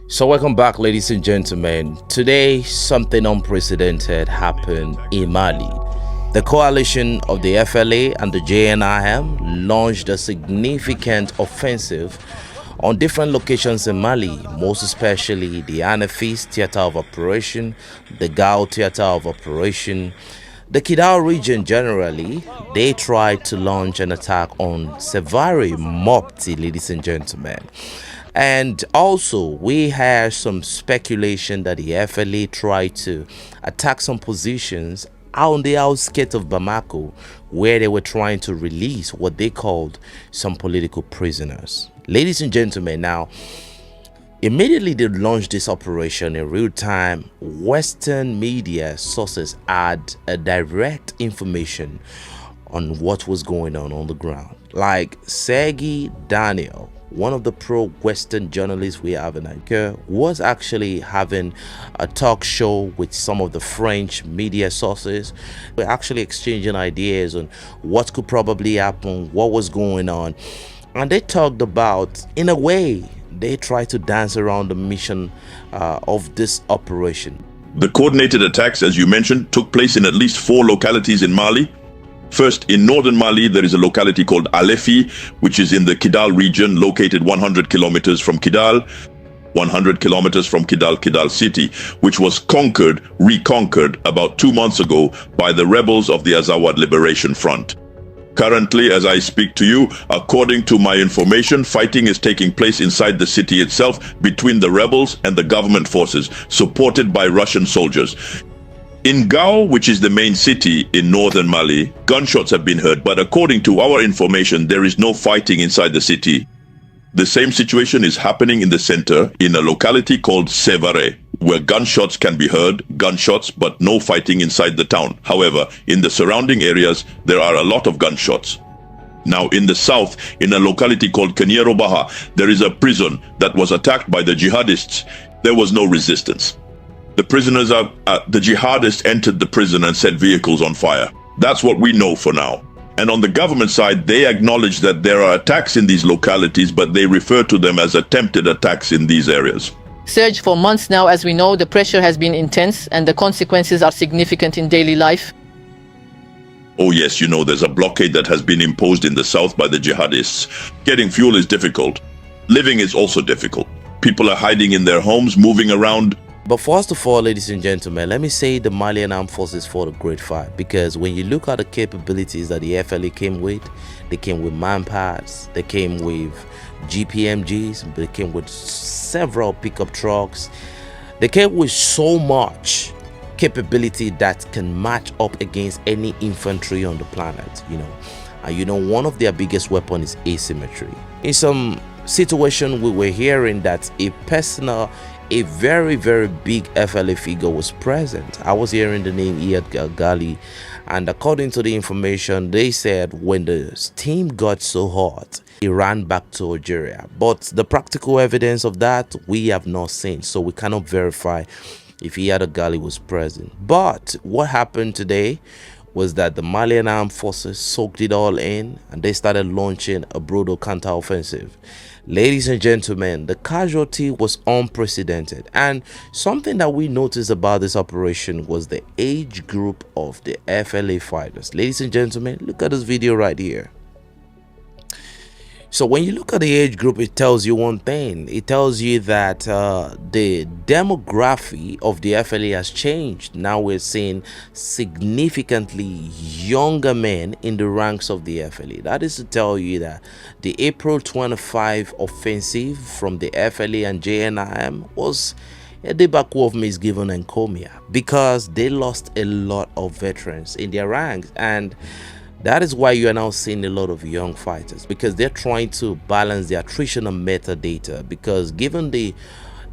So welcome back, ladies and gentlemen. Today, something unprecedented happened in Mali. The coalition of the FLA and the JNIM launched a significant offensive on different locations in Mali, most especially the Anafis Theater of Operation, the Gao Theater of Operation, the Kidal region generally. They tried to launch an attack on Sevari Mopti, ladies and gentlemen. And also, we had some speculation that the FLA tried to attack some positions on the outskirts of Bamako, where they were trying to release what they called some political prisoners. Ladies and gentlemen, now, immediately they launched this operation in real time, Western media sources had a direct information on what was going on the ground. Like Sergey Daniel, one of the pro-Western journalists we have in Nigeria, was actually having a talk show with some of the French media sources. We're actually exchanging ideas on what could probably happen, what was going on. And they talked about, in a way, they tried to dance around the mission of this operation. The coordinated attacks, as you mentioned, took place in at least 4 localities in Mali. First, in northern Mali, there is a locality called Alefi, which is in the Kidal region, located 100 kilometers from Kidal, 100 kilometers from Kidal city, which was reconquered about 2 months ago by the rebels of the Azawad Liberation Front. Currently, as I speak to you, according to my information, fighting is taking place inside the city itself between the rebels and the government forces, supported by Russian soldiers. In Gao, which is the main city in northern Mali, gunshots have been heard, but according to our information, there is no fighting inside the city. The same situation is happening in the center, in a locality called Sevare, where gunshots can be heard, but no fighting inside the town. However, in the surrounding areas, there are a lot of gunshots. Now, in the south, in a locality called Kenyero Baha, there is a prison that was attacked by the jihadists. There was no resistance. The jihadists entered the prison and set vehicles on fire. That's what we know for now. And on the government side, they acknowledge that there are attacks in these localities, but they refer to them as attempted attacks in these areas. Serge, for months now, as we know, the pressure has been intense and the consequences are significant in daily life. Oh yes, you know, there's a blockade that has been imposed in the south by the jihadists. Getting fuel is difficult. Living is also difficult. People are hiding in their homes, moving around. But first of all, ladies and gentlemen, let me say the Malian Armed Forces fought a great fight, because when you look at the capabilities that the FLA came with, they came with manpads, they came with GPMGs, they came with several pickup trucks, they came with so much capability that can match up against any infantry on the planet, And one of their biggest weapons is asymmetry. In some situation, we were hearing that a very, very big FLA figure was present. I was hearing the name Iyad Gali, and according to the information, they said when the steam got so hot, he ran back to Algeria. But the practical evidence of that, we have not seen, so we cannot verify if Iyad Gali was present. But what happened today was that the Malian armed forces soaked it all in, and they started launching a brutal counteroffensive. Ladies and gentlemen, the casualty was unprecedented, and something that we noticed about this operation was the age group of the FLA fighters. Ladies and gentlemen, look at this video right here. So when you look at the age group, it tells you one thing. It tells you that the demography of the FLA has changed. Now we're seeing significantly younger men in the ranks of the FLA. That is to tell you that the April 25 offensive from the FLA and JNIM was a debacle of misgiven and comia, because they lost a lot of veterans in their ranks, and that is why you are now seeing a lot of young fighters, because they're trying to balance the attrition and metadata, because given the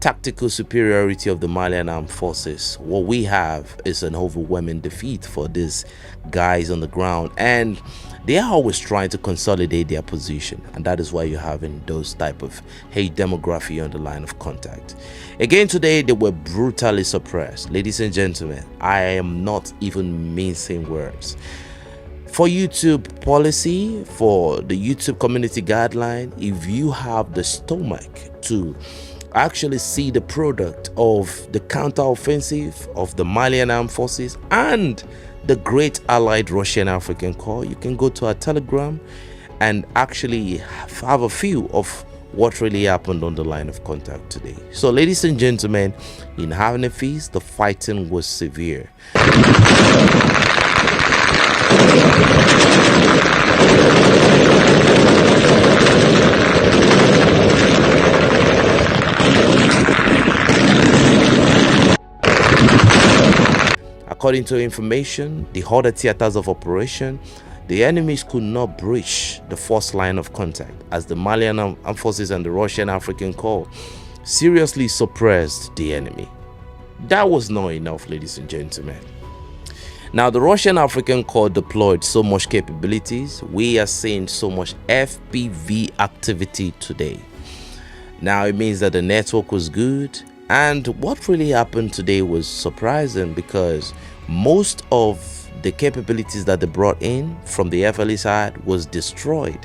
tactical superiority of the Malian armed forces, what we have is an overwhelming defeat for these guys on the ground, and they are always trying to consolidate their position, and that is why you're having those type of hate demography on the line of contact. Again, today they were brutally suppressed. Ladies and gentlemen, I am not even mincing words. For YouTube policy, for the YouTube community guideline, if you have the stomach to actually see the product of the counteroffensive of the Malian armed forces and the great allied Russian African Corps, you can go to our Telegram and actually have a feel of what really happened on the line of contact today. So, ladies and gentlemen, in Havanefis, the fighting was severe. According to information, the other theaters of operation, the enemies could not breach the first line of contact as the Malian armed forces and the Russian African Corps seriously suppressed the enemy. That was not enough, ladies and gentlemen. Now, the Russian African Corps deployed so much capabilities. We are seeing so much FPV activity today. Now, it means that the network was good. And what really happened today was surprising because most of the capabilities that they brought in from the FLA side was destroyed.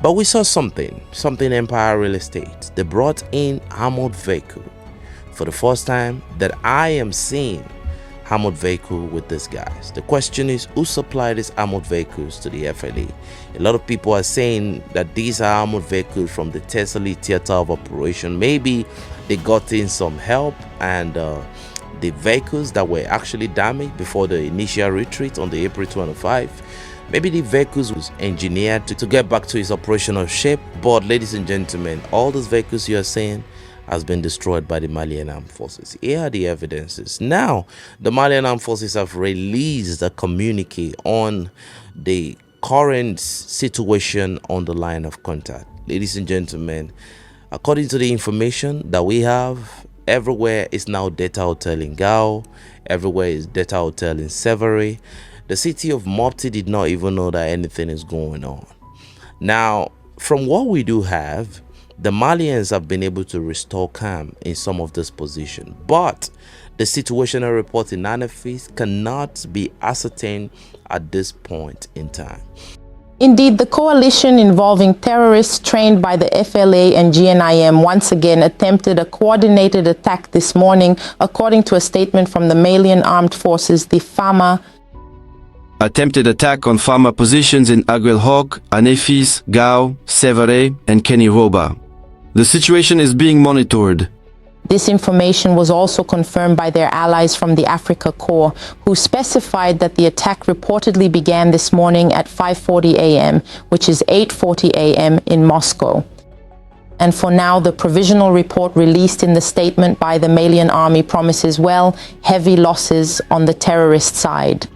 But we saw something Empire Real Estate. They brought in armored vehicle. For the first time that I am seeing armored vehicle with these guys. The question is, who supplied these armored vehicles to the FLA? A lot of people are saying that these are armored vehicles from the Thessaly theater of operation. Maybe they got in some help, and the vehicles that were actually damaged before the initial retreat on the April 25, maybe the vehicles was engineered to get back to its operational shape. But ladies and gentlemen, all those vehicles you are saying has been destroyed by the Malian armed forces. Here are the evidences. Now, the Malian armed forces have released a communique on the current situation on the line of contact. Ladies and gentlemen, according to the information that we have, everywhere is now Delta Hotel in Gao. Everywhere is Delta Hotel in Severi. The city of Mopti did not even know that anything is going on. Now, from what we do have, the Malians have been able to restore calm in some of this position, but the situational report in Havanefis cannot be ascertained at this point in time. Indeed, the coalition involving terrorists trained by the FLA and GNIM once again attempted a coordinated attack this morning, according to a statement from the Malian Armed Forces, the FAMA. Attempted attack on FAMA positions in Aguelhok, Havanefis, Gao, Severe, and Keniroba. The situation is being monitored. This information was also confirmed by their allies from the Africa Corps, who specified that the attack reportedly began this morning at 5:40 a.m., which is 8:40 a.m. in Moscow. And for now, the provisional report released in the statement by the Malian army promises, well, heavy losses on the terrorist side.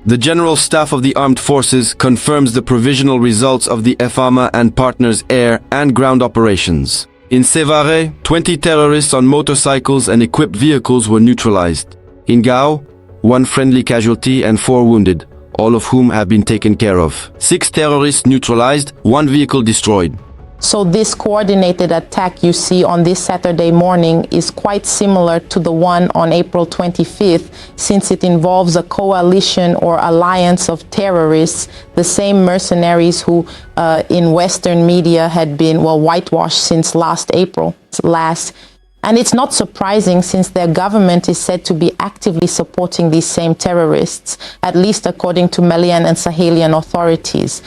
The General Staff of the Armed Forces confirms the provisional results of the FAMA and partners' air and ground operations. In Severe, 20 terrorists on motorcycles and equipped vehicles were neutralized. In Gao, 1 friendly casualty and 4 wounded, all of whom have been taken care of. 6 terrorists neutralized, 1 vehicle destroyed. So this coordinated attack you see on this Saturday morning is quite similar to the one on April 25th, since it involves a coalition or alliance of terrorists, the same mercenaries who in Western media had been, well, whitewashed since last April. And it's not surprising, since their government is said to be actively supporting these same terrorists, at least according to Malian and Sahelian authorities.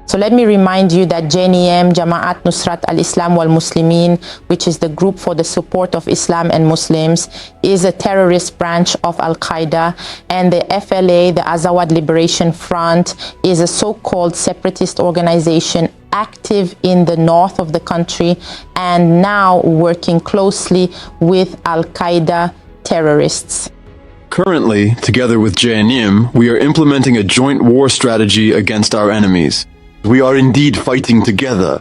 So let me remind you that JNIM, Jamaat Nusrat al-Islam wal-Muslimin, which is the group for the support of Islam and Muslims, is a terrorist branch of Al-Qaeda, and the FLA, the Azawad Liberation Front, is a so-called separatist organization active in the north of the country and now working closely with Al-Qaeda terrorists. Currently, together with JNIM, we are implementing a joint war strategy against our enemies. We are indeed fighting together.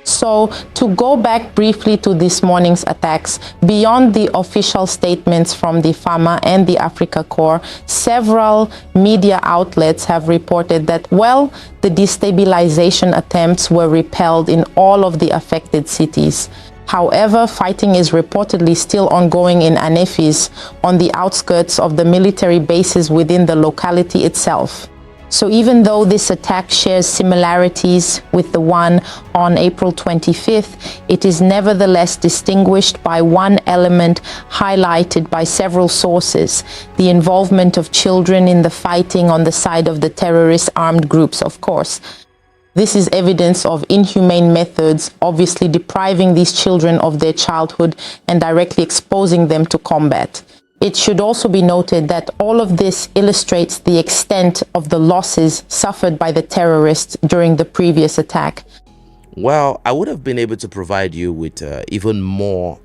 So, to go back briefly to this morning's attacks, beyond the official statements from the FAMA and the Africa Corps, several media outlets have reported that, well, the destabilization attempts were repelled in all of the affected cities. However, fighting is reportedly still ongoing in Havanefis, on the outskirts of the military bases within the locality itself. So even though this attack shares similarities with the one on April 25th, it is nevertheless distinguished by one element highlighted by several sources: the involvement of children in the fighting on the side of the terrorist armed groups, of course. This is evidence of inhumane methods, obviously depriving these children of their childhood and directly exposing them to combat. It should also be noted that all of this illustrates the extent of the losses suffered by the terrorists during the previous attack. Well, I would have been able to provide you with even more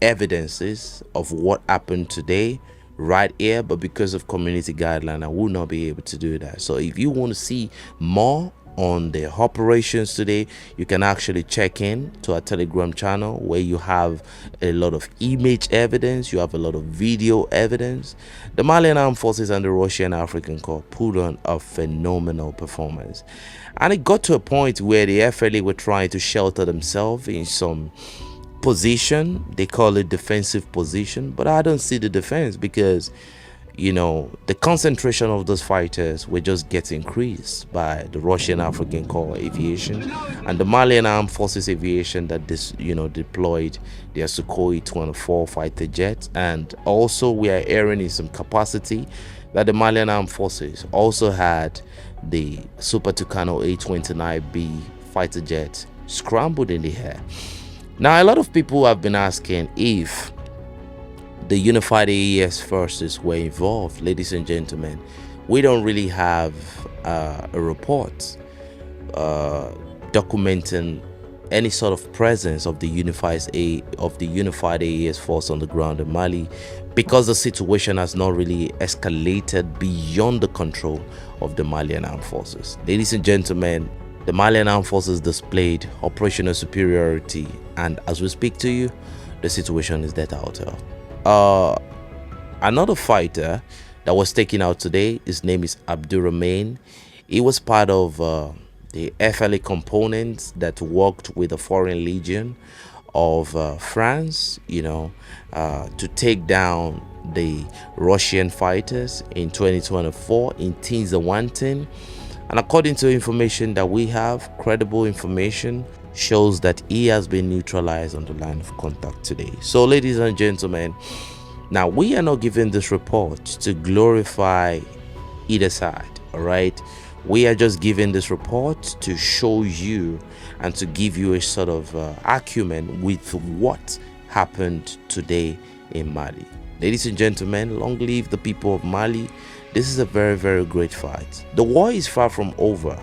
evidences of what happened today right here, but because of community guideline, I will not be able to do that. So if you want to see more on the operations today, you can actually check in to our Telegram channel, where you have a lot of image evidence, you have a lot of video evidence. The Malian Armed Forces and the Russian African Corps put on a phenomenal performance, and it got to a point where the FLA were trying to shelter themselves in some position. They call it defensive position, but I don't see the defense, because you know, the concentration of those fighters will just get increased by the Russian African Corps Aviation and the Malian Armed Forces Aviation that deployed their Sukhoi 24 fighter jets. And also we are airing in some capacity that the Malian Armed Forces also had the Super Tucano A-29B fighter jet scrambled in the air. Now, a lot of people have been asking if the unified AES forces were involved. Ladies and gentlemen, we don't really have a report documenting any sort of presence of the unified AES force on the ground in Mali, because the situation has not really escalated beyond the control of the Malian Armed Forces. Ladies and gentlemen, the Malian Armed Forces displayed operational superiority, and as we speak to you, the situation is that out of. Another fighter that was taken out today, his name is Abdurrahman. He was part of the FLA components that worked with the Foreign Legion of France, to take down the Russian fighters in 2024 in Tinzawantin. And according to information that we have, credible information shows that he has been neutralized on the line of contact today. So ladies and gentlemen, now we are not giving this report to glorify either side, all right? We are just giving this report to show you and to give you a sort of acumen with what happened today in Mali. Ladies and gentlemen, long live the people of Mali. This is a very, very great fight. The war is far from over.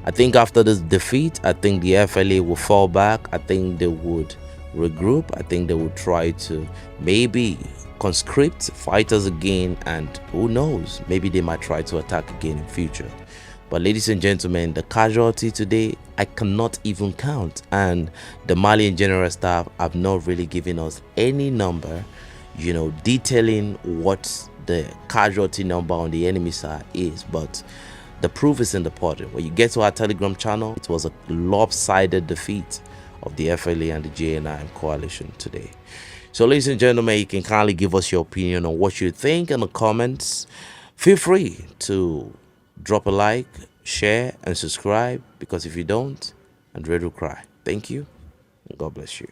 I think after this defeat, I think the FLA will fall back. I think they would regroup. I think they would try to maybe conscript fighters again, and who knows, maybe they might try to attack again in future. But ladies and gentlemen, the casualty today, I cannot even count, and the Malian General Staff have not really given us any number, detailing what the casualty number on the enemy side is. But the proof is in the pudding. When you get to our Telegram channel, it was a lopsided defeat of the FLA and the JNIM coalition today. So ladies and gentlemen, you can kindly give us your opinion on what you think in the comments. Feel free to drop a like, share, and subscribe, because if you don't, Andre will cry. Thank you, and God bless you.